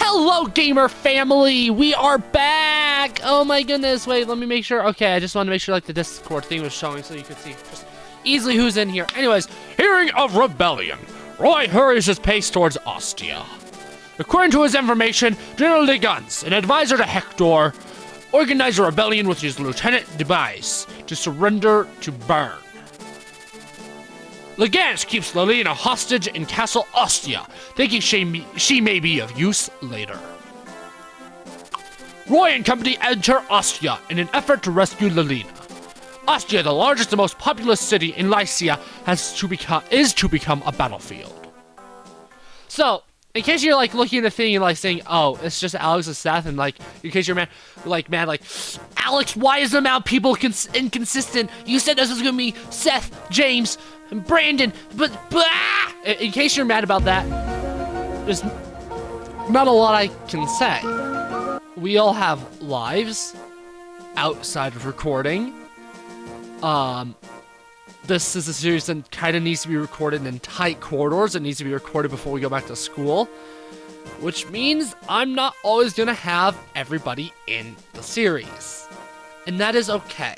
Hello, gamer family! We are back! Oh my goodness, wait, let me make sure. Okay, I just wanted to make sure like the Discord thing was showing so you could see just easily who's in here. Anyways, hearing of rebellion, Roy hurries his pace towards Ostia. According to his information, General de Guns, an advisor to Hector, organized a rebellion with his Lieutenant Debice to surrender to Bern. Legance keeps Lelena hostage in Castle Ostia, thinking she may be of use later. Roy and company enter Ostia in an effort to rescue Lelena. Ostia, the largest and most populous city in Lycia, is to become a battlefield. So, in case you're like looking at the thing and like saying, oh, it's just Alex and Seth, and like, in case you're mad, Alex, why is the amount of people inconsistent? You said this was gonna be Seth, James, and Brandon, but in case you're mad about that, there's not a lot I can say. We all have lives outside of recording. This is a series that kind of needs to be recorded in tight corridors. It needs to be recorded before we go back to school, which means I'm not always gonna have everybody in the series, and that is okay.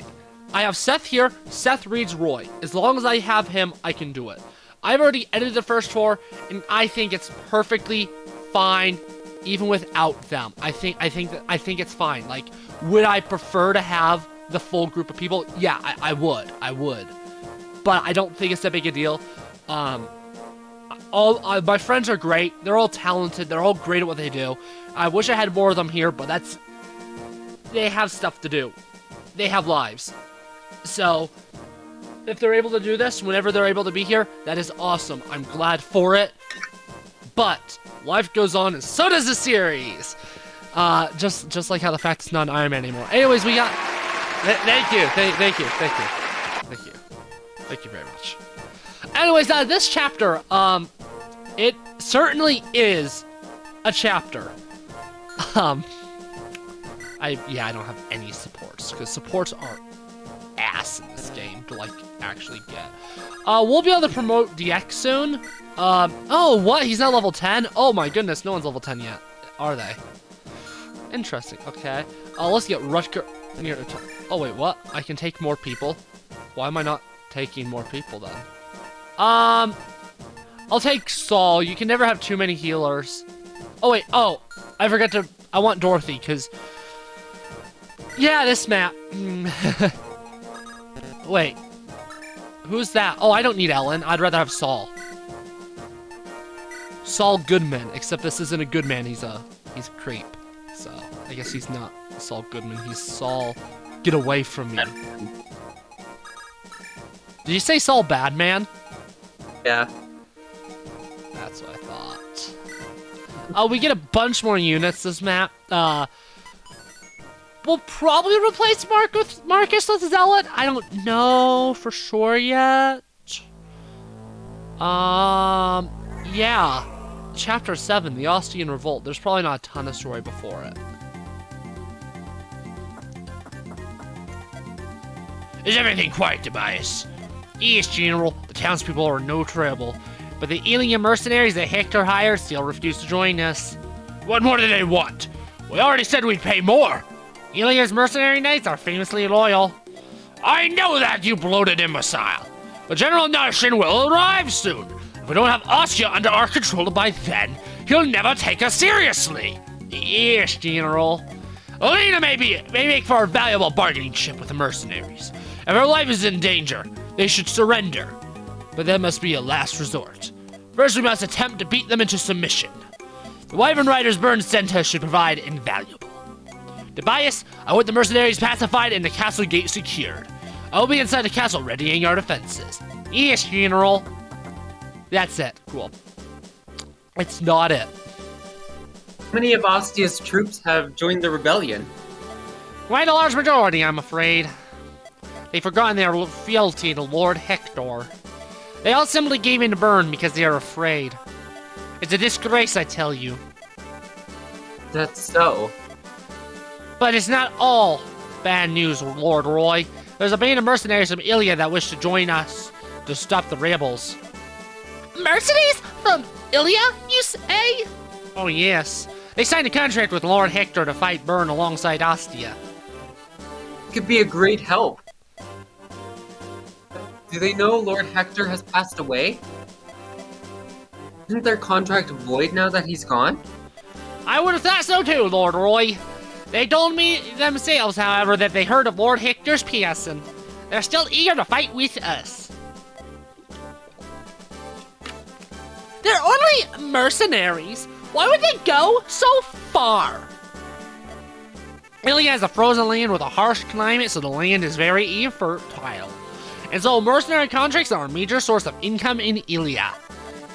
I have Seth here. Seth reads Roy. As long as I have him, I can do it. I've already edited the first 4, and I think it's perfectly fine, even without them. I think it's fine. Like, would I prefer to have the full group of people? Yeah, I would. But I don't think it's that big a deal. My friends are great. They're all talented. They're all great at what they do. I wish I had more of them here, but they have stuff to do. They have lives. So, if they're able to do this, whenever they're able to be here, that is awesome. I'm glad for it. But, life goes on, and so does the series. Just like how the fact it's not an Iron Man anymore. Anyways, we got... Thank you very much. Anyways, this chapter, it certainly is a chapter. I don't have any supports, because supports are ass in this game to, like, actually get. We'll be able to promote DX soon. Oh, what? He's not level 10? Oh my goodness, no one's level 10 yet, are they? Interesting, okay. Let's get Rutger near the top. Oh, wait, what? I can take more people? Why am I not taking more people, then? I'll take Saul. You can never have too many healers. Oh, wait, I forgot to... I want Dorothy, because... Yeah, this map. Wait. Who's that? Oh, I don't need Ellen. I'd rather have Saul. Saul Goodman. Except this isn't a good man. He's a creep. So, I guess he's not Saul Goodman. He's Saul... Get away from me. Did you say Saul Badman? Yeah. That's what I thought. We get a bunch more units this map. We'll probably replace Marcus with Zealot. I don't know for sure yet. Yeah. Chapter 7, the Ostian Revolt. There's probably not a ton of story before it. Is everything quiet, Tobias? Yes, General. The townspeople are no trouble. But the alien mercenaries that Hector hired still refuse to join us. What more do they want? We already said we'd pay more. Alien's mercenary knights are famously loyal. I know that, you bloated imbecile. But General Narshin will arrive soon. If we don't have Ostia under our control by then, he'll never take us seriously. Yes, General. Alina may make for a valuable bargaining chip with the mercenaries. If her life is in danger, they should surrender. But that must be a last resort. First, we must attempt to beat them into submission. The Wyvern Riders Bern sent us should provide invaluable. Tobias, I want the mercenaries pacified and the castle gate secured. I will be inside the castle readying our defenses. Yes, General. That's it. Cool. It's not it. How many of Ostia's troops have joined the rebellion? Quite a large majority, I'm afraid. They've forgotten their fealty to Lord Hector. They all simply gave in to Bern because they are afraid. It's a disgrace, I tell you. That's so. But it's not all bad news, Lord Roy. There's a band of mercenaries from Ilia that wish to join us to stop the rebels. Mercenaries from Ilia, you say? Oh, yes. They signed a contract with Lord Hector to fight Bern alongside Ostia. It could be a great help. Do they know Lord Hector has passed away? Isn't their contract void now that he's gone? I would have thought so too, Lord Roy. They told me themselves, however, that they heard of Lord Hector's passing. They're still eager to fight with us. They're only mercenaries. Why would they go so far? Italy has a frozen land with a harsh climate, so the land is very infertile. And so mercenary contracts are a major source of income in Ilia.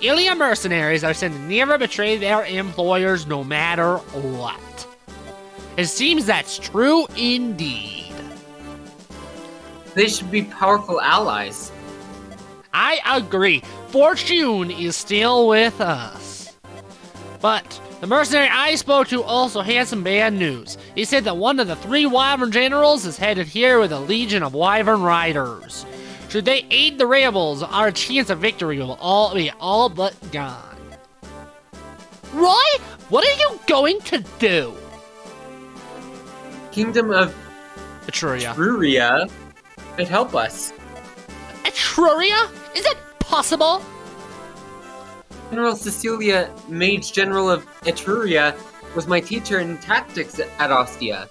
Ilia mercenaries are said to never betray their employers no matter what. It seems that's true indeed. They should be powerful allies. I agree. Fortune is still with us. But the mercenary I spoke to also had some bad news. He said that one of the 3 Wyvern generals is headed here with a legion of Wyvern riders. Should they aid the rebels, our chance of victory will be all but gone. Roy, what are you going to do? Kingdom of Etruria. Etruria could help us. Etruria? Is it possible? General Cecilia, Mage General of Etruria, was my teacher in tactics at Ostia.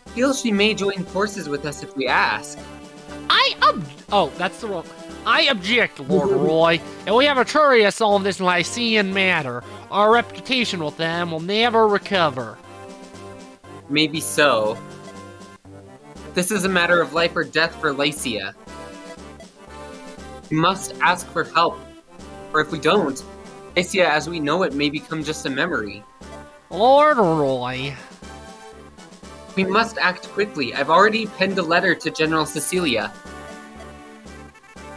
I feel she may join forces with us if we ask. I object, Lord Roy. If we have Etruria solve this Lycian matter, our reputation with them will never recover. Maybe so. This is a matter of life or death for Lycia. We must ask for help, or if we don't, Lycia as we know it may become just a memory. Lord Roy. We must act quickly. I've already penned a letter to General Cecilia.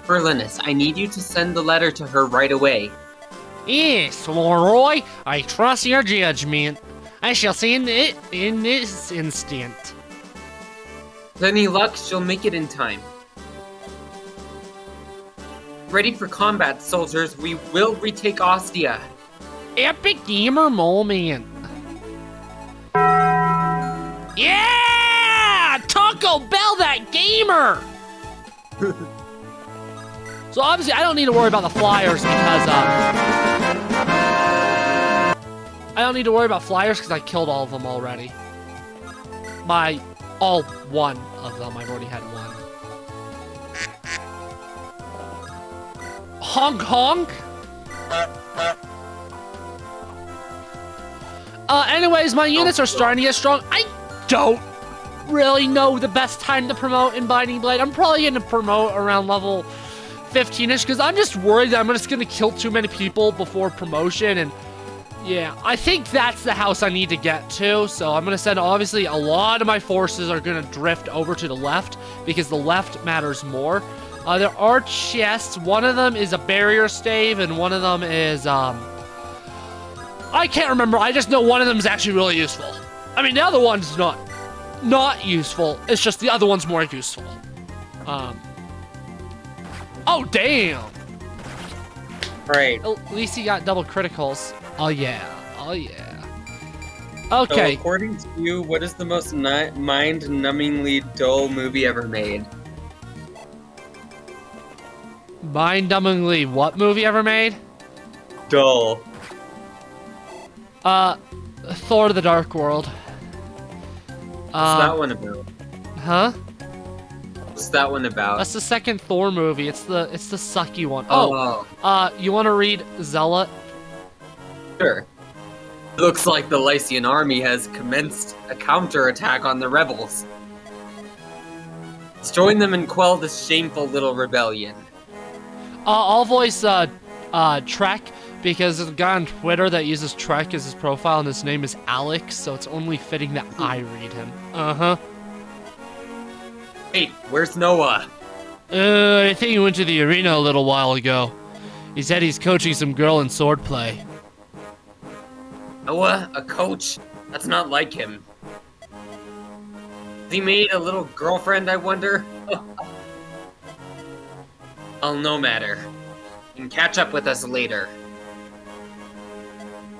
Berlinus, I need you to send the letter to her right away. Yes, Lord Roy, I trust your judgment. I shall send it in this instant. With any luck, she'll make it in time. Ready for combat, soldiers. We will retake Ostia. Epic gamer moment. Yeah! Taco Bell that gamer! So obviously I don't need to worry about the flyers because I killed all of them already. All one of them. I've already had one. Honk honk. Anyways, my units are starting to get strong. I don't really know the best time to promote in Binding Blade. I'm probably going to promote around level 15-ish because I'm just worried that I'm just going to kill too many people before promotion. And yeah, I think that's the house I need to get to. So I'm going to send, obviously, a lot of my forces are going to drift over to the left because the left matters more. There are chests. One of them is a barrier stave and one of them is, I can't remember. I just know one of them is actually really useful. I mean, the other one's not useful. It's just the other one's more useful. Oh, damn. Right. At least he got double criticals. Oh, yeah. Oh, yeah. Okay. So, according to you, what is the most mind-numbingly dull movie ever made? Mind-numbingly what movie ever made? Dull. Thor: The Dark World. What's that one about? Huh? What's that one about? That's the second Thor movie. It's the sucky one. Oh. You want to read Zealot? Sure. It looks like the Lycian army has commenced a counterattack on the rebels. Let's join them and quell this shameful little rebellion. I'll voice Trek because there's a guy on Twitter that uses Trek as his profile and his name is Alex, so it's only fitting that I read him. Uh-huh. Hey, where's Noah? I think he went to the arena a little while ago. He said he's coaching some girl in swordplay. Noah? A coach? That's not like him. Has he made a little girlfriend, I wonder? Oh, no matter. You can catch up with us later.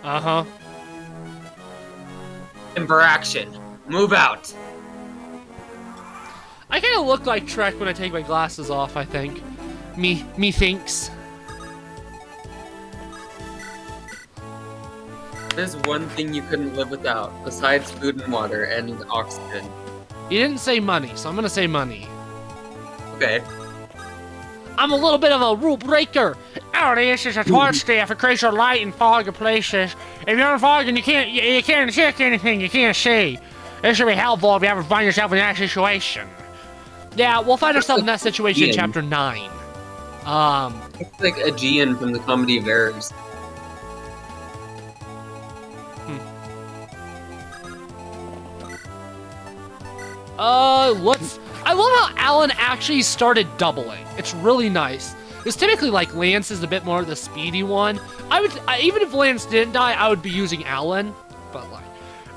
Uh-huh. Interaction. Move out. I kind of look like Trek when I take my glasses off, I think. Me thinks. There's one thing you couldn't live without, besides food and water and oxygen. You didn't say money, so I'm gonna say money. Okay. I'm a little bit of a rule breaker. Oh, this is a torch staff. It creates a light in foggy places. If you're in fog and you can't check anything you can't see. This should be helpful if you ever find yourself in that situation. Yeah, we'll find ourselves in that situation in Chapter 9. It's like Aegean from the Comedy of Errors. I love how Alan actually started doubling. It's really nice. Because typically, like, Lance is a bit more the speedy one. Even if Lance didn't die, I would be using Alan. But, like,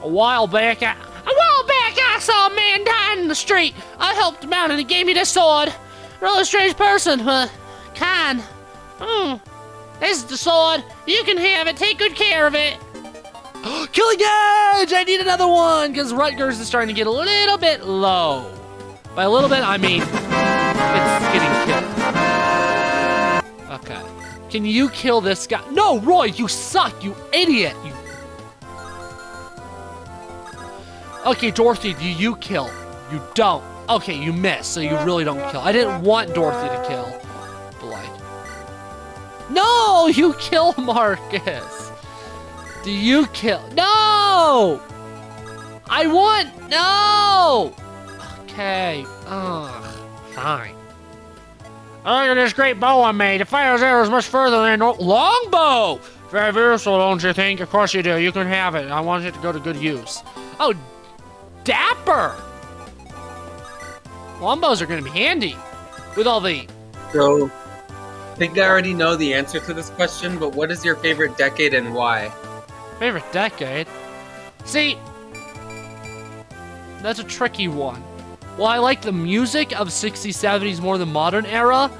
a while back, I saw a man dying in the street. I helped him out and he gave me this sword. Really strange person, but kind. This is the sword. You can have it. Take good care of it. Killing Edge! I need another one, because Rutgers is starting to get a little bit low. By a little bit, I mean, it's getting killed. Okay. Can you kill this guy? No, Roy, you suck, you idiot! Okay, Dorothy, do you kill? You don't. Okay, you miss, so you really don't kill. I didn't want Dorothy to kill. But, like... No! You kill Marcus! Do you kill? No! No! Okay. Ugh. Fine. Look at this great bow I made. It fires arrows much further than longbow. Very versatile, don't you think? Of course you do. You can have it. I want it to go to good use. Oh, dapper! Longbows are gonna be handy with all the. So, I think I already know the answer to this question, but what is your favorite decade and why? Favorite decade? See, that's a tricky one. Well, I like the music of 60s, 70s more than modern era.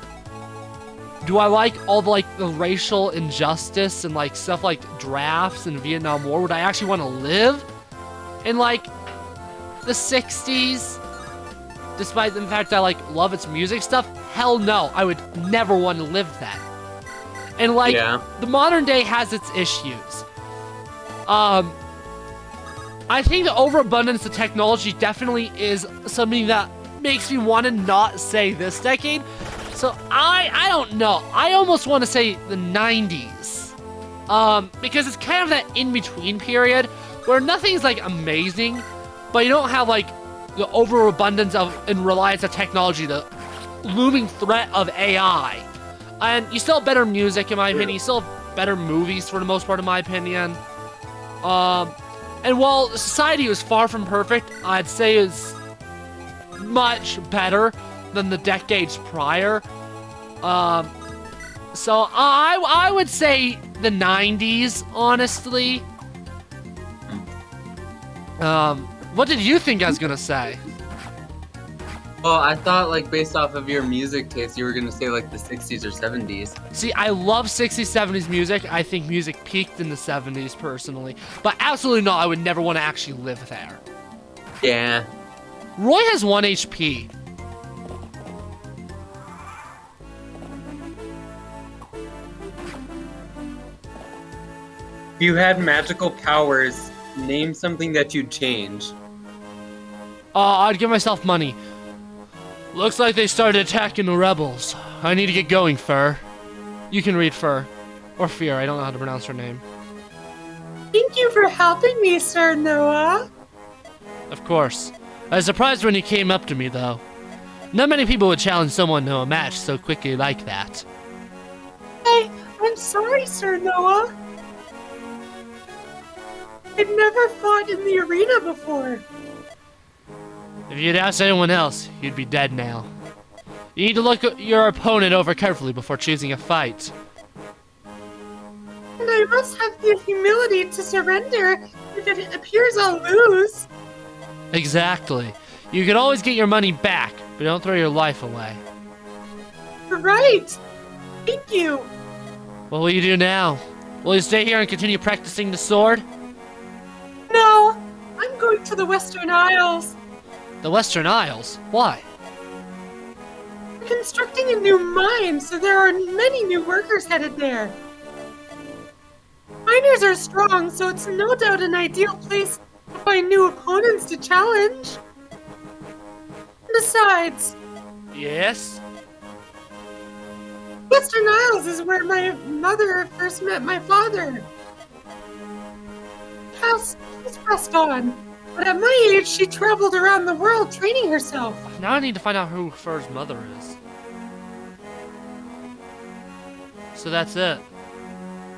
Do I like all the racial injustice and like stuff like drafts and Vietnam War? Would I actually want to live in like the 60s? Despite the fact that I love its music stuff? Hell no, I would never want to live that. And the modern day has its issues. I think the overabundance of technology definitely is something that makes me want to not say this decade. So I don't know. I almost want to say the 90s. Because it's kind of that in-between period where nothing's amazing, but you don't have the overabundance of and reliance on technology, the looming threat of AI. And you still have better music in my opinion. You still have better movies for the most part in my opinion. And while society was far from perfect, I'd say it's much better than the decades prior. So I would say the 90s, honestly. What did you think I was gonna say? Well, I thought based off of your music taste, you were gonna say the 60s or 70s. See, I love 60s, 70s music. I think music peaked in the 70s personally. But absolutely not, I would never want to actually live there. Yeah. Roy has 1 HP. If you had magical powers, name something that you'd change. I'd give myself money. Looks like they started attacking the rebels. I need to get going, Fur. You can read Fur. Or Fear, I don't know how to pronounce her name. Thank you for helping me, Sir Noah. Of course. I was surprised when you came up to me, though. Not many people would challenge someone to a match so quickly like that. I'm sorry, Sir Noah. I've never fought in the arena before. If you'd asked anyone else, you'd be dead now. You need to look at your opponent over carefully before choosing a fight. And I must have the humility to surrender if it appears I'll lose. Exactly. You can always get your money back, but don't throw your life away. You're right. Thank you. What will you do now? Will you stay here and continue practicing the sword? No, I'm going to the Western Isles. The Western Isles? Why? We're constructing a new mine, so there are many new workers headed there. Miners are strong, so it's no doubt an ideal place to find new opponents to challenge. Besides, Yes? Western Isles is where my mother first met my father. He's passed on, but at my age, she traveled around the world training herself. Now I need to find out who Fur's mother is. So that's it.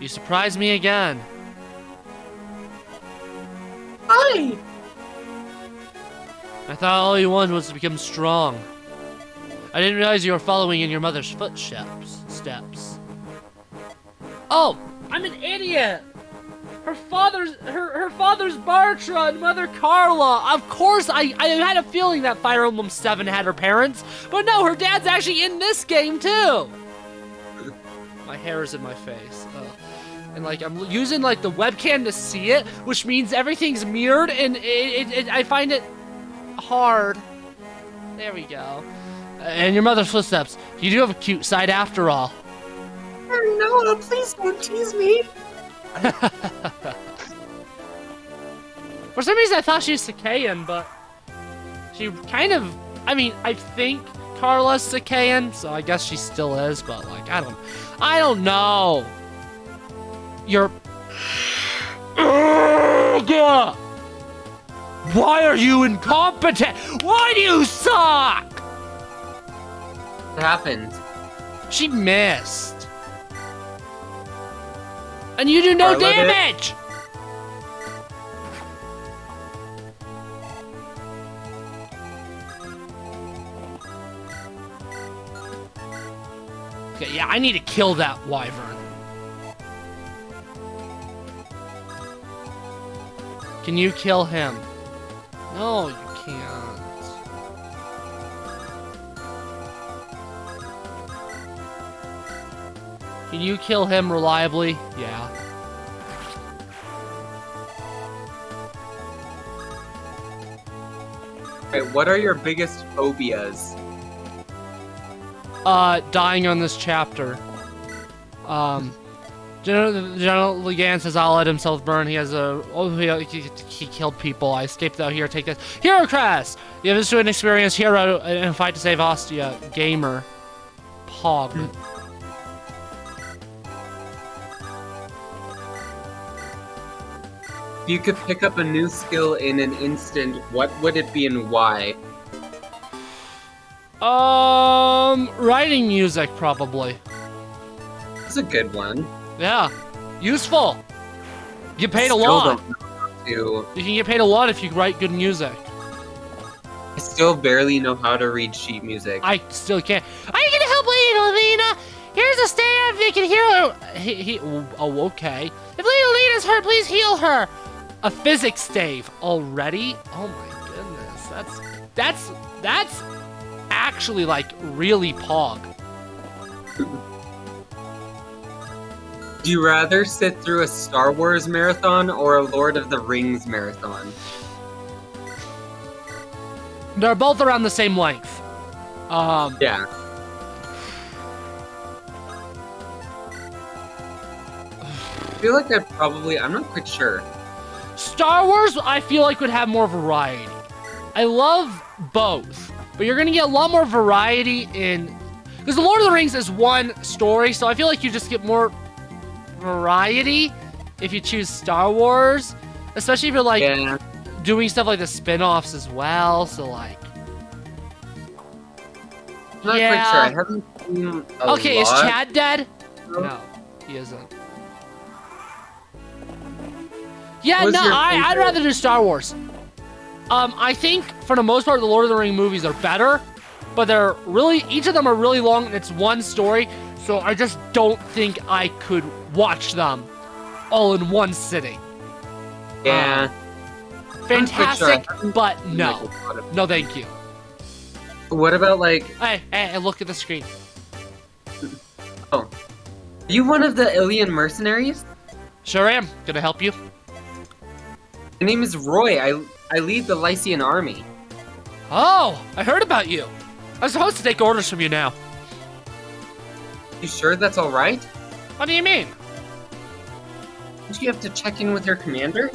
You surprised me again. Hi! I thought all you wanted was to become strong. I didn't realize you were following in your mother's footsteps. Oh, I'm an idiot. Her father's Bartra and mother Carla. Of course, I had a feeling that Fire Emblem 7 had her parents, but no, her dad's actually in this game too. My hair is in my face. Ugh. And like I'm using like the webcam to see it, which means everything's mirrored, and I find it hard. There we go. And your mother's footsteps. You do have a cute side after all. Oh no, please don't tease me. For some reason I thought she was Sakayan, but she kind of, I mean, I think Carla's Sakayan, so I guess she still is, but like, I don't know. You're... Ugh! Why are you incompetent? Why do you suck? What happened? She missed. And you do no Carla did? damage! Okay, yeah, I need to kill that wyvern. Can you kill him? No, you can't. Can you kill him reliably? Yeah. Wait, what are your biggest phobias? Dying on this chapter. General Ligan says I'll let himself burn. He has a... Oh, he killed people. I escaped out here. Take this. Hero Crest! You have an experienced hero in a fight to save Ostia. Gamer. Pog. If you could pick up a new skill in an instant, what would it be and why? Writing music, probably. That's a good one. Yeah. Useful. You get paid a Still lot. don't know how to- You can get paid a lot if you write good music. I still barely know how to read sheet music. I still can't. Are you gonna help Lady Lena? Here's a staff. They can heal her. Oh, okay. If Lady Lena's hurt, please heal her. A physics stave already? Oh my goodness. That's actually like really pog. Do you rather sit through a Star Wars marathon or a Lord of the Rings marathon? They're both around the same length. Yeah. I feel like I'm not quite sure. Star Wars, I feel like would have more variety. I love both, but you're gonna get a lot more variety in, because the Lord of the Rings is one story, so I feel like you just get more variety if you choose Star Wars, especially if you're like doing stuff like the spin-offs as well. So like, I'm not quite sure. I haven't seen a okay, is lot. Chad dead? No, he isn't. Yeah, What's no, your I'd favorite? rather do Star Wars. I think for the most part, the Lord of the Rings movies are better, but they're really, each of them are really long and it's one story, so I just don't think I could watch them all in one sitting. Yeah. Fantastic, I'm not but quite sure. no. No, thank you. What about like? Hey, look at the screen. Oh, are you one of the Ilian mercenaries? Sure am. Can I help you? My name is Roy. I lead the Lycian army. Oh, I heard about you. I'm supposed to take orders from you now. You sure that's all right? What do you mean? Don't you have to check in with your commander?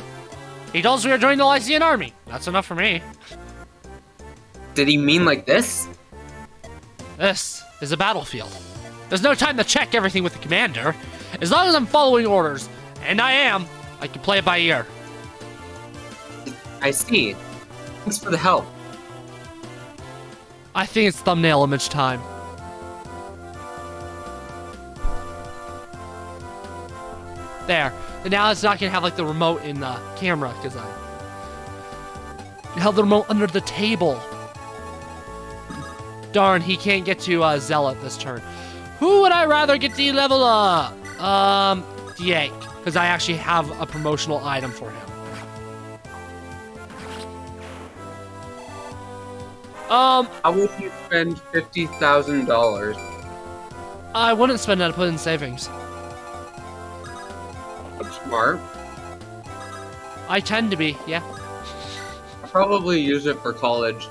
He told us we were joining the Lycian army. That's enough for me. Did he mean like this? This is a battlefield. There's no time to check everything with the commander. As long as I'm following orders, and I am, I can play it by ear. I see. Thanks for the help. I think it's thumbnail image time. There. And now it's not gonna have like the remote in the camera because I held the remote under the table. Darn, he can't get to Zealot this turn. Who would I rather get to level up? D8, because I actually have a promotional item for him. How would you spend $50,000? I wouldn't spend that to put in savings. That's smart. I tend to be, yeah. I'll probably use it for college.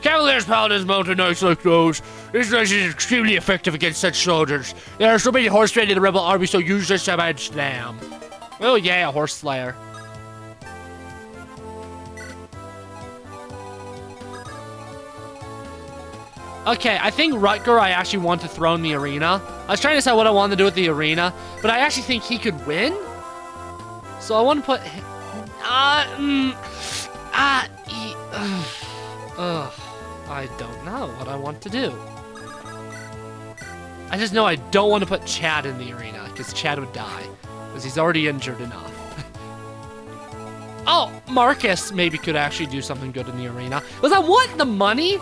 Cavaliers, paladins, mounted knights like those. This race is extremely effective against such soldiers. There are so many horse trained in the rebel army, so use this to manage them. Oh yeah, horse slayer. Okay, I think Rutger I actually want to throw in the arena. I was trying to decide what I wanted to do with the arena, but I actually think he could win. So I want to put him... I don't know what I want to do. I just know I don't want to put Chad in the arena, because Chad would die. Because he's already injured enough. Oh, Marcus maybe could actually do something good in the arena. Because I want the money,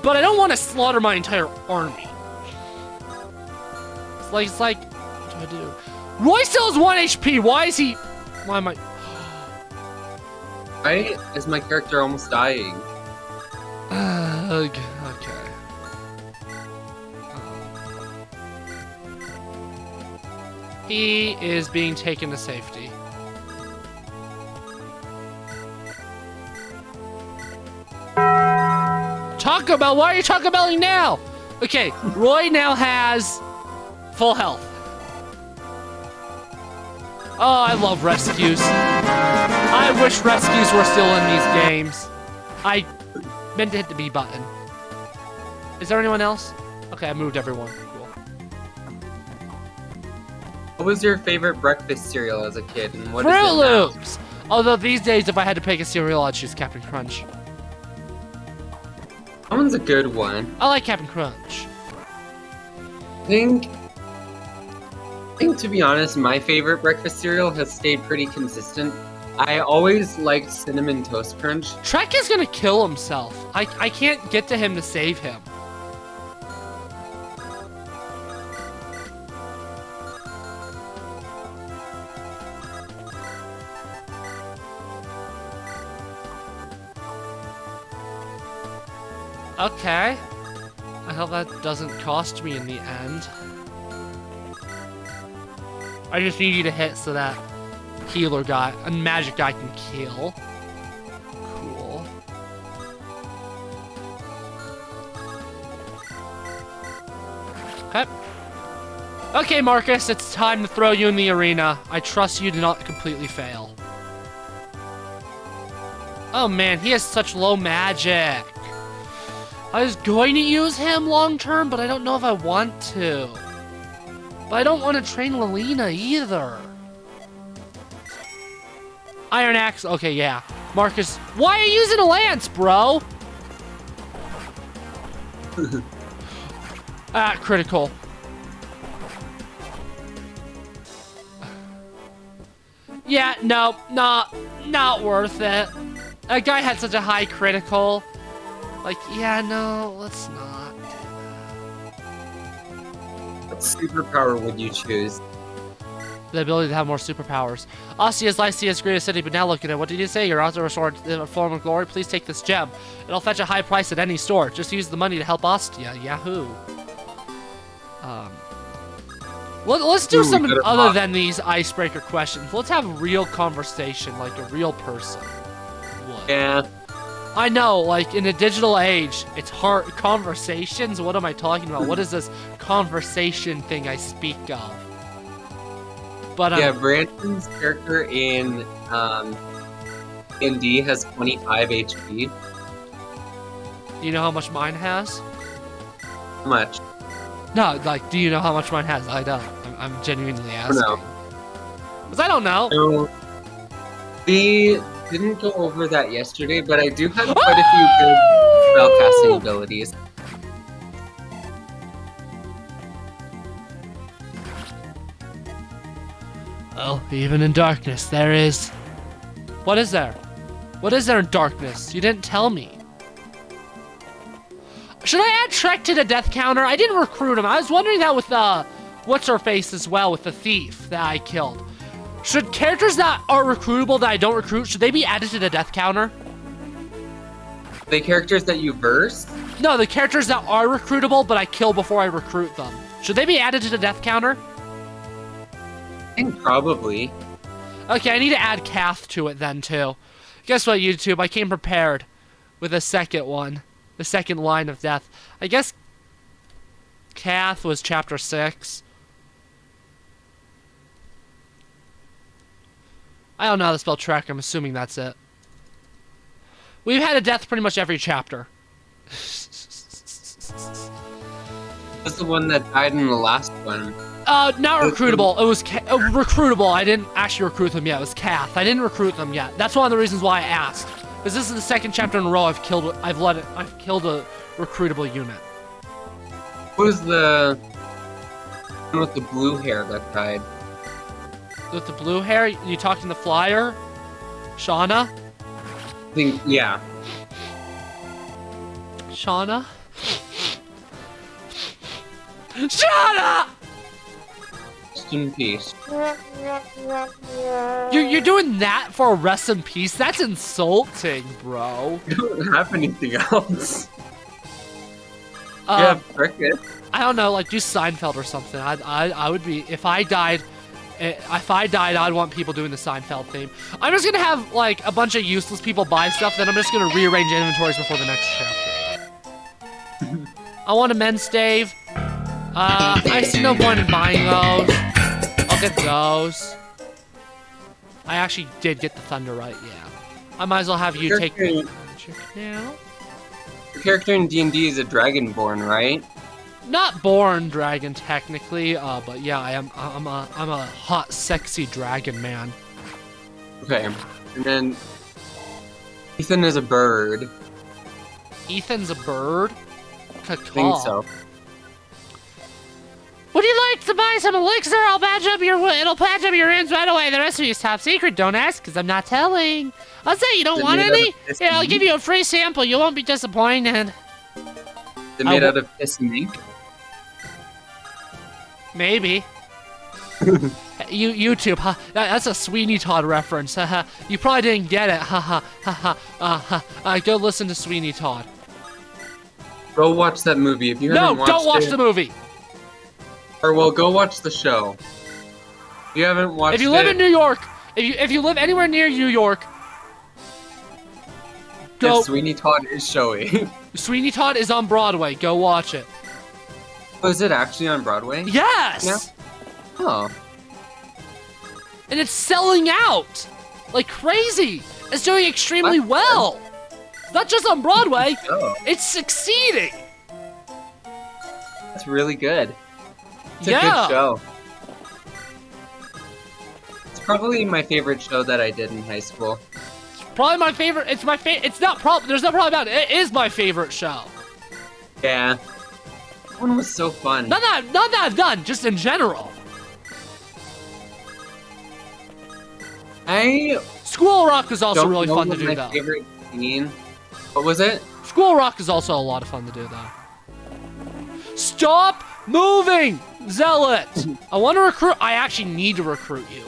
but I don't want to slaughter my entire army. It's like, what do I do? Roy still has 1 HP. Why is he... Why am I... Why is my character almost dying? Okay. He is being taken to safety. Taco Bell, why are you Taco Belling now? Okay, Roy now has full health. Oh, I love rescues. I wish rescues were still in these games. I meant to hit the B button. Is there anyone else? Okay, I moved everyone. Cool. What was your favorite breakfast cereal as a kid, and what Fruit is it now? Loops! Although these days, if I had to pick a cereal, I'd choose Captain Crunch. That one's a good one. I like Captain Crunch. I think, to be honest, my favorite breakfast cereal has stayed pretty consistent. I always liked Cinnamon Toast Crunch. Trek is gonna kill himself. I can't get to him to save him. Okay. I hope that doesn't cost me in the end. I just need you to hit so that healer guy, a magic guy can kill. Cool. Okay. Okay, Marcus, it's time to throw you in the arena. I trust you to not completely fail. Oh man, he has such low magic. I was going to use him long term, but I don't know if I want to. But I don't want to train Lelina either. Iron Axe, okay, yeah. Marcus, why are you using a lance, bro? Critical. Yeah, no, not worth it. That guy had such a high critical. Like, yeah, no, let's not do that. What superpower would you choose? The ability to have more superpowers. Ostia's Lycia's greatest city, but now look at it. What did you say? You're also restored in a form of glory? Please take this gem. It'll fetch a high price at any store. Just use the money to help Ostia. Yahoo. Let's do Ooh, something good other enough. than these icebreaker questions. Let's have real conversation, like a real person would. Yeah. I know, like, in a digital age, it's hard. Conversations? What am I talking about? What is this conversation thing I speak of? But, Yeah, Brandon's character in D has 25 HP. do you know how much mine has? How much? No, like, do you know how much mine has? I don't. I'm genuinely asking. No. Because I don't know. So, we didn't go over that yesterday, but I do have quite a few good spellcasting abilities. Well, even in darkness, there is... What is there? What is there in darkness? You didn't tell me. Should I add Trek to the death counter? I didn't recruit him. I was wondering that with what's-her-face as well, with the thief that I killed. Should characters that are recruitable that I don't recruit, should they be added to the death counter? The characters that you verse? No, the characters that are recruitable but I kill before I recruit them. Should they be added to the death counter? I think probably. Okay, I need to add Kath to it then, too. Guess what, YouTube? I came prepared with a second one. The second line of death. I guess Kath was chapter 6. I don't know how to spell Trek. I'm assuming that's it. We've had a death pretty much every chapter. That's the one that died in the last one. Not recruitable. It was recruitable. I didn't actually recruit them yet. It was Kath. I didn't recruit them yet. That's one of the reasons why I asked. Because this is the second chapter in a row I've killed a recruitable unit. Who's the one with the blue hair that died? With the blue hair, you talking the flyer? Shauna? I think, yeah. Shauna? Shauna! Rest in peace. You're doing that for a rest in peace? That's insulting, bro. You don't have anything else. You have cricket. I don't know, like do Seinfeld or something. I would be if I died, I'd want people doing the Seinfeld theme. I'm just gonna have like a bunch of useless people buy stuff, then I'm just gonna rearrange inventories before the next chapter. I want a men's stave. I see no point in buying those. I'll get those. I actually did get the thunder right, yeah. I might as well have you take the magic now. Your character in D&D is a dragonborn, right? Not born dragon technically, but yeah, I'm a hot, sexy dragon man. Okay, and then Ethan is a bird. Ethan's a bird? I think so. Would you like to buy some elixir? It'll patch up your ends right away. The rest of you is top secret. Don't ask, because I'm not telling. I'll say you don't want any? Yeah, I'll give you a free sample. You won't be disappointed. They're made out of piss and ink. Maybe. YouTube, huh? That's a Sweeney Todd reference. You probably didn't get it. Go listen to Sweeney Todd. Go watch that movie if you haven't watched it. No, don't watch the movie. Or well, go watch the show. If you haven't watched it. If you live in New York, if you live anywhere near New York, go. Sweeney Todd is showing. Sweeney Todd is on Broadway. Go watch it. Oh, is it actually on Broadway? Yes. Yeah. Oh. And it's selling out like crazy. It's doing extremely well. Not just on Broadway. Oh. It's succeeding. That's really good. It's a good show. It's probably my favorite show that I did in high school. It's probably my favorite. It's my favorite. It's not probably. There's no problem about it. It is my favorite show. Yeah. That one was so fun. Not that I've done. Just in general. School Rock is also really fun to do, though. My favorite scene. What was it? School Rock is also a lot of fun to do, though. Stop moving, Zealot! I want to recruit. I actually need to recruit you.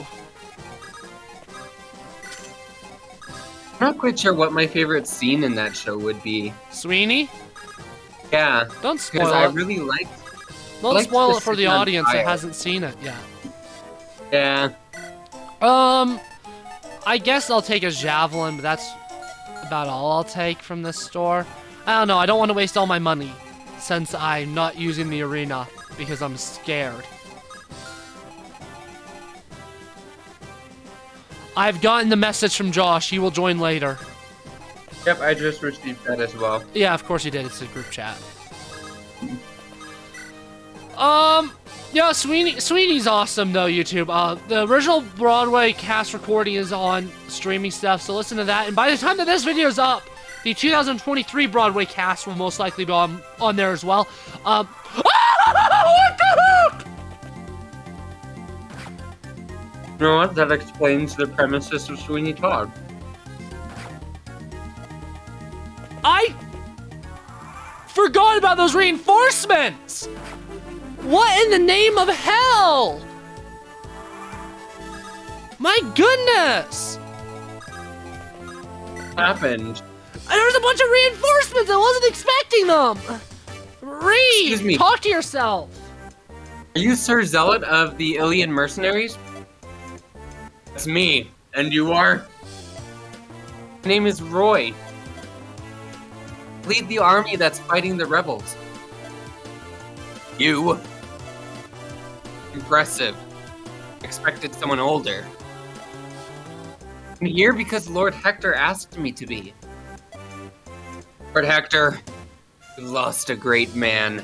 I'm not quite sure what my favorite scene in that show would be. Sweeney? Yeah. Don't spoil Because I it. really liked Don't like spoil the it for the stick on audience that fire. hasn't seen it yet. Yeah. I guess I'll take a javelin, but that's about all I'll take from this store. I don't know, I don't want to waste all my money since I'm not using the arena because I'm scared. I've gotten the message from Josh. He will join later. Yep, I just received that as well. Yeah, of course you did. It's a group chat. Yeah, Sweeney's awesome though, YouTube. The original Broadway cast recording is on streaming stuff, so listen to that. And by the time that this video is up, the 2023 Broadway cast will most likely be on there as well. What the heck? You know what? That explains the premises of Sweeney Todd. I forgot about those reinforcements! What in the name of hell? My goodness! What happened? There's a bunch of reinforcements! I wasn't expecting them! Excuse me. Reed, talk to yourself! Are you Sir Zealot of the Ilian mercenaries? That's me. And you are? My name is Roy. Lead the army that's fighting the rebels. You? Impressive. Expected someone older. I'm here because Lord Hector asked me to be. Lord Hector, you lost a great man.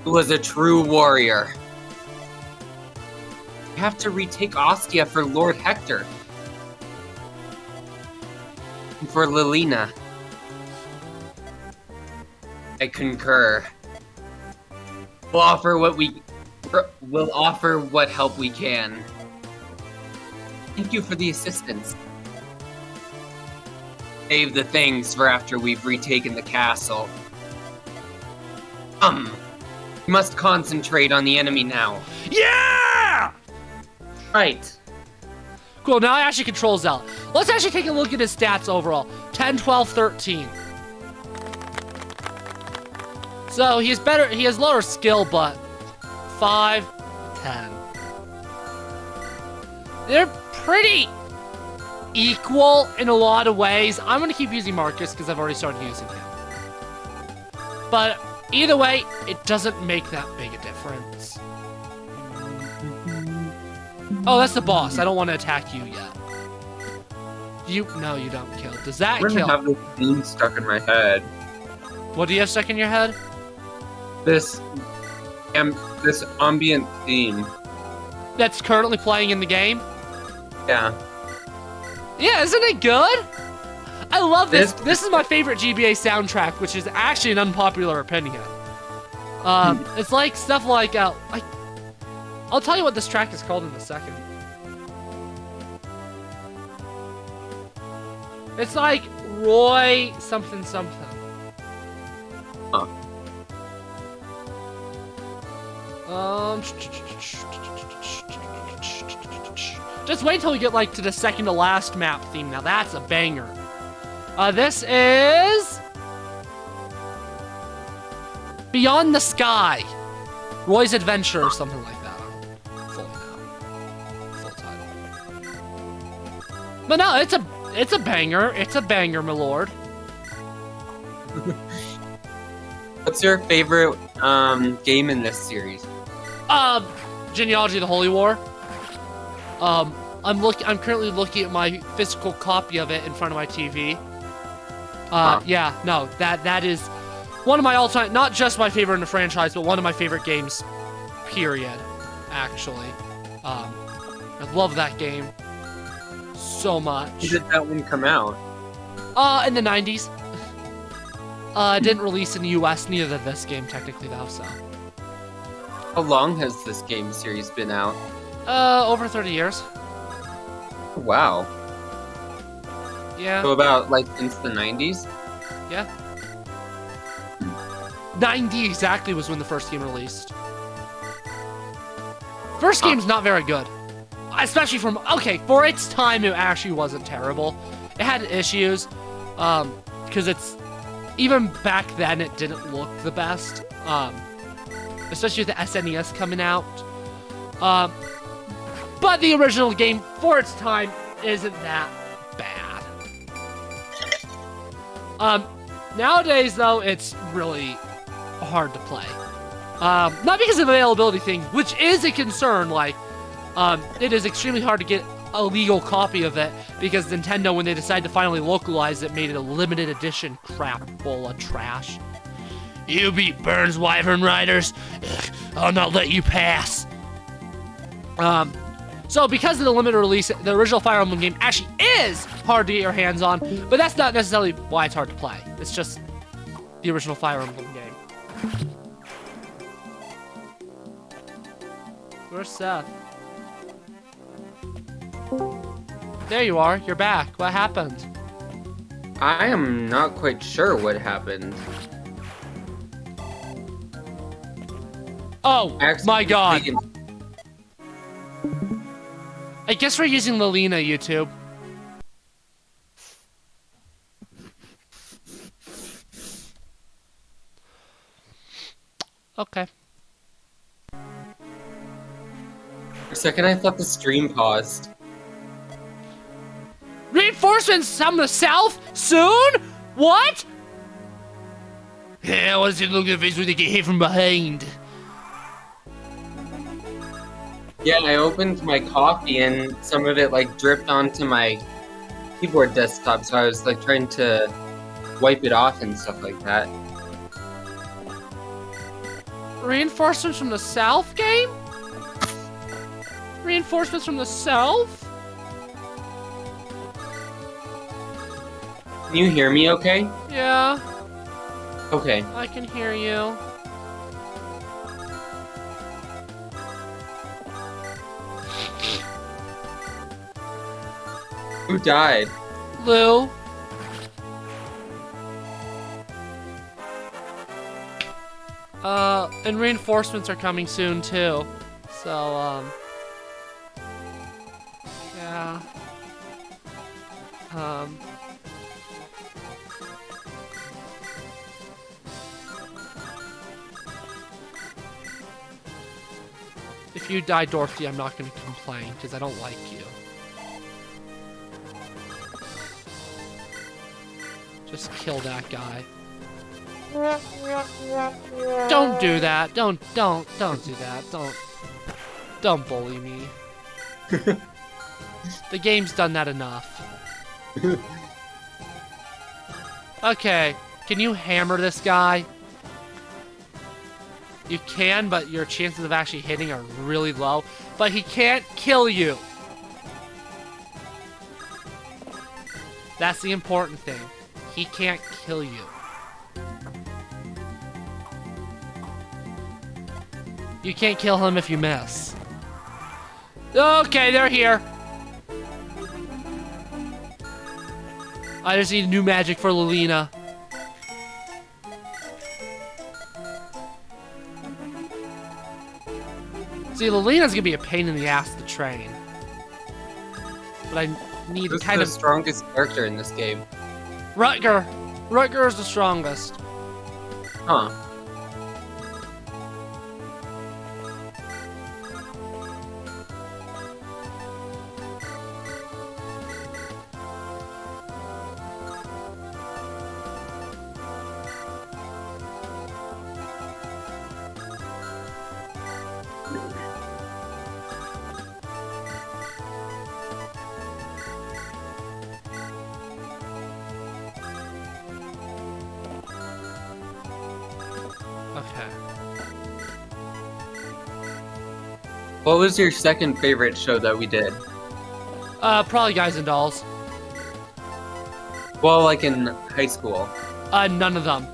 Who was a true warrior. We have to retake Ostia for Lord Hector. And for Lilina. I concur. We'll offer what help we can. Thank you for the assistance. Save the things for after we've retaken the castle. We must concentrate on the enemy now. Yeah! Right. Cool, now I actually control Zealot. Let's actually take a look at his stats overall. 10, 12, 13. So he has lower skill, but 5, 10. They're pretty equal in a lot of ways. I'm gonna keep using Marcus because I've already started using him. But either way, it doesn't make that big a difference. Oh, that's the boss. I don't want to attack you yet. No, you don't kill. Does that I'm gonna kill? have this theme stuck in my head. What do you have stuck in your head? This ambient theme. That's currently playing in the game? Yeah. Yeah, isn't it good? I love this. This is my favorite GBA soundtrack, which is actually an unpopular opinion. It's like stuff like, I'll tell you what this track is called in a second. It's like Roy something something. Huh. Just wait till we get like to the second to last map theme. Now that's a banger. This is Beyond the Sky, Roy's Adventure or something like that. Full title. But no, it's a banger. It's a banger, my lord. What's your favorite game in this series? Genealogy of the Holy War. I'm currently looking at my physical copy of it in front of my TV. Yeah, no, that is one of my all-time, not just my favorite in the franchise, but one of my favorite games, period, actually. I love that game so much. When did that one come out? In the 90s. It didn't release in the US, neither did this game, technically, though, so. How long has this game series been out? Over 30 years. Wow. Yeah. So about, like, since the 90s? Yeah. 90 exactly was when the first game released. First game's not very good. Especially for its time, it actually wasn't terrible. It had issues, because even back then it didn't look the best. Especially with the SNES coming out. But the original game, for its time, isn't that bad. Nowadays, though, it's really hard to play. Not because of availability thing, which is a concern. Like, it is extremely hard to get a legal copy of it because Nintendo, when they decided to finally localize it, made it a limited edition crap full of trash. You beat Bern's Wyvern Riders? Ugh, I'll not let you pass. So because of the limited release, the original Fire Emblem game actually is hard to get your hands on, but that's not necessarily why it's hard to play. It's just the original Fire Emblem game. Where's Seth? There you are. You're back. What happened? I am not quite sure what happened. Oh, my God. Taken- I guess we're using Lilina, YouTube. Okay. For a second, I thought the stream paused. Reinforcements from the south? Soon? What? Yeah, what's it look at face when they get hit from behind? Yeah, I opened my coffee and some of it like dripped onto my keyboard desktop, so I was like trying to wipe it off and stuff like that. Reinforcements from the south game? Reinforcements from the south? Can you hear me okay? Yeah, Okay. I can hear you. Who died? Lou? And reinforcements are coming soon too. So, yeah. If you die, Dorothy, I'm not gonna complain, because I don't like you. Just kill that guy. Don't do that. Don't do that. Don't bully me. The game's done that enough. Okay, can you hammer this guy? You can, but your chances of actually hitting are really low. But he can't kill you. That's the important thing. He can't kill you. You can't kill him if you miss. Okay, they're here. I just need new magic for Lilina. See, Lilina's gonna be a pain in the ass to train. But I need Who's kind the of... strongest character in this game? Rutger. Rutger is the strongest. Huh. Okay. What was your second favorite show that we did? Probably Guys and Dolls. Well, like in high school. None of them.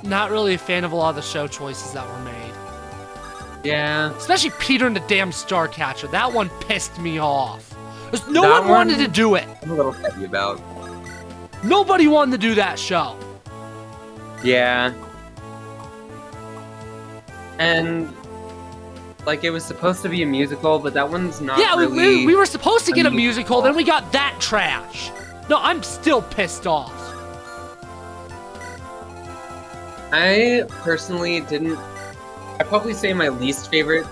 Not really a fan of a lot of the show choices that were made. Yeah. Especially Peter and the damn Starcatcher. That one pissed me off. 'Cause no That one wanted one- to do it. I'm a little petty about. Nobody wanted to do that show. Yeah. And like it was supposed to be a musical, but that one's not Yeah, really we were supposed to get a a musical, musical. then we got that trash. No, I'm still pissed off. I personally didn't. I'd probably say my least favorite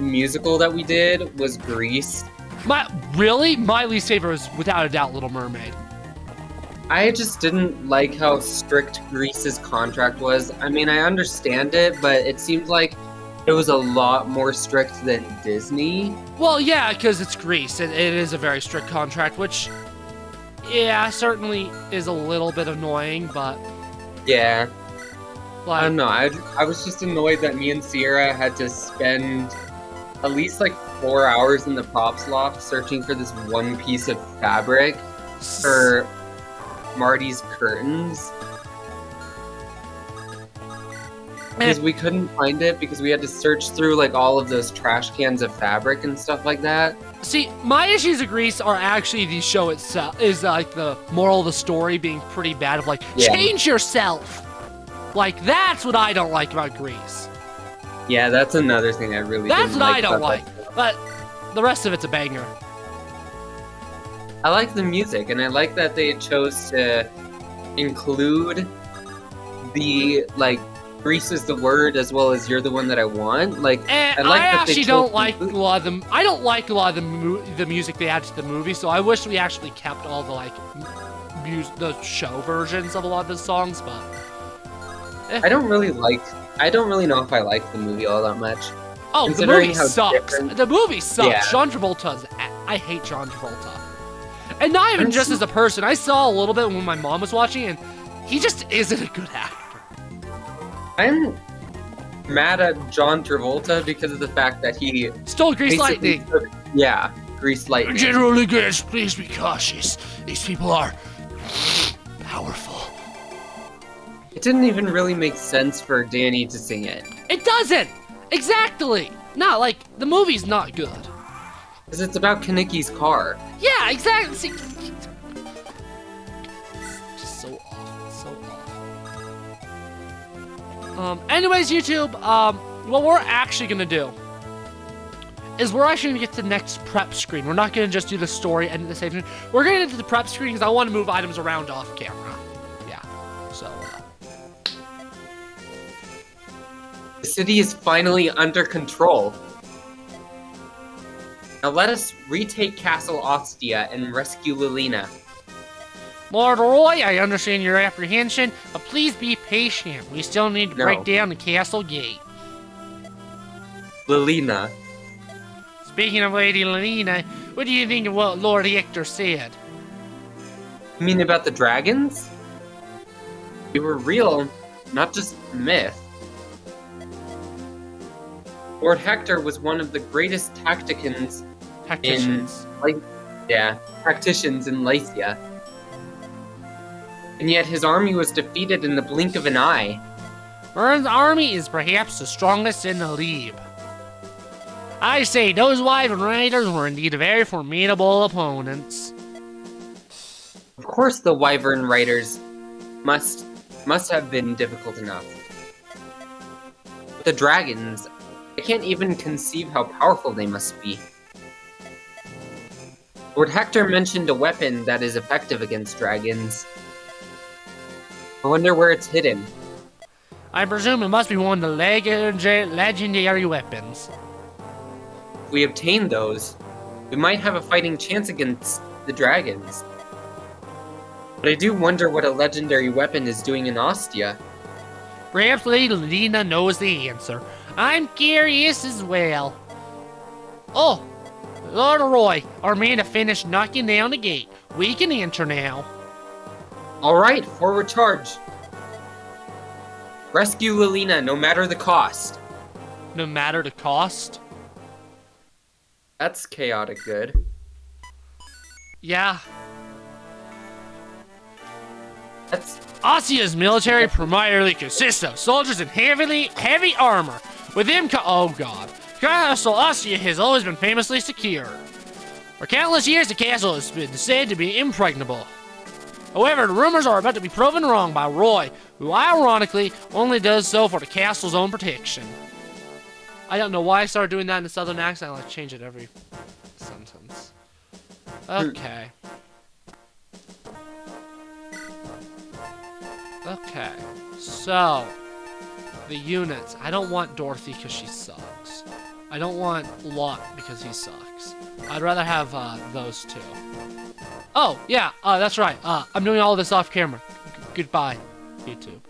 musical that we did was Grease. Really? My least favorite was, without a doubt, Little Mermaid. I just didn't like how strict Grease's contract was. I mean, I understand it, but it seemed like it was a lot more strict than Disney. Well, yeah, because it's Grease, and it is a very strict contract, which, yeah, certainly is a little bit annoying, but... Yeah. Like, I don't know. I was just annoyed that me and Sierra had to spend at least like 4 hours in the props loft searching for this one piece of fabric for Marty's curtains. Because we couldn't find it because we had to search through like all of those trash cans of fabric and stuff like that. See, my issues of Grease are actually the show itself, is like the moral of the story being pretty bad of like, change yourself! Like, that's what I don't like about Grease. Yeah, that's another thing I really That's didn't what like I don't about like, that show. but the rest of it's a banger. I like the music, and I like that they chose to include the, like, Grease is the word as well as you're the one that I want. Like, And I like I that they actually chose don't to like a include- lot of them. I don't like a lot of the music they add to the movie, so I wish we actually kept all the, like, the show versions of a lot of the songs, but... I don't really know if I like the movie all that much. Oh, the Considering movie how sucks. different- The movie sucks. Yeah. John Travolta's... I hate John Travolta. And not even I'm just so- as a person. I saw a little bit when my mom was watching, and he just isn't a good actor. I'm mad at John Travolta because of the fact that he Stole Grease basically Lightning. took- yeah, Grease Lightning. General Guest, please be cautious. These people are powerful. It didn't even really make sense for Danny to sing it. It doesn't! Exactly! Not like, the movie's not good. Because it's about Kanicki's car. Yeah, exactly. See, just so awful, so awful. Anyways, YouTube, what we're actually gonna do is we're actually gonna get to the next prep screen. We're not gonna just do the story and the same thing. We're gonna get to the prep screen because I want to move items around off camera. Yeah, so, The city is finally under control. Now let us retake Castle Ostia and rescue Lilina. Lord Roy, I understand your apprehension, but please be patient. We still need to No. break down the castle gate. Lilina. Speaking of Lady Lelina, what do you think of what Lord Hector said? You mean about the dragons? They were real, not just myth. Lord Hector was one of the greatest tacticians Tacticians. tacticians in Lycia. And yet his army was defeated in the blink of an eye. Bern's army is perhaps the strongest in the Elibe. I say those Wyvern Riders were indeed very formidable opponents. Of course the Wyvern Riders must have been difficult enough. But the dragons, I can't even conceive how powerful they must be. Lord Hector mentioned a weapon that is effective against dragons. I wonder where it's hidden. I presume it must be one of the legendary weapons. If we obtain those, we might have a fighting chance against the dragons. But I do wonder what a legendary weapon is doing in Ostia. Perhaps Lady Lena knows the answer. I'm curious as well. Oh, Lord Roy, our man to finish knocking down the gate. We can enter now. Alright, forward charge. Rescue Lilina, no matter the cost. No matter the cost? That's chaotic good. Yeah. That's Ostia's military primarily consists of soldiers in heavy armor. With them, oh god. Castle Ostia has always been famously secure. For countless years, the castle has been said to be impregnable. However, the rumors are about to be proven wrong by Roy, who ironically only does so for the castle's own protection. I don't know why I started doing that in a southern accent. I like change it every sentence. Okay. Okay, so the units. I don't want Dorothy because she sucks. I don't want Lot because he sucks. I'd rather have those two. Oh, yeah, that's right. I'm doing all this off camera. Goodbye, YouTube.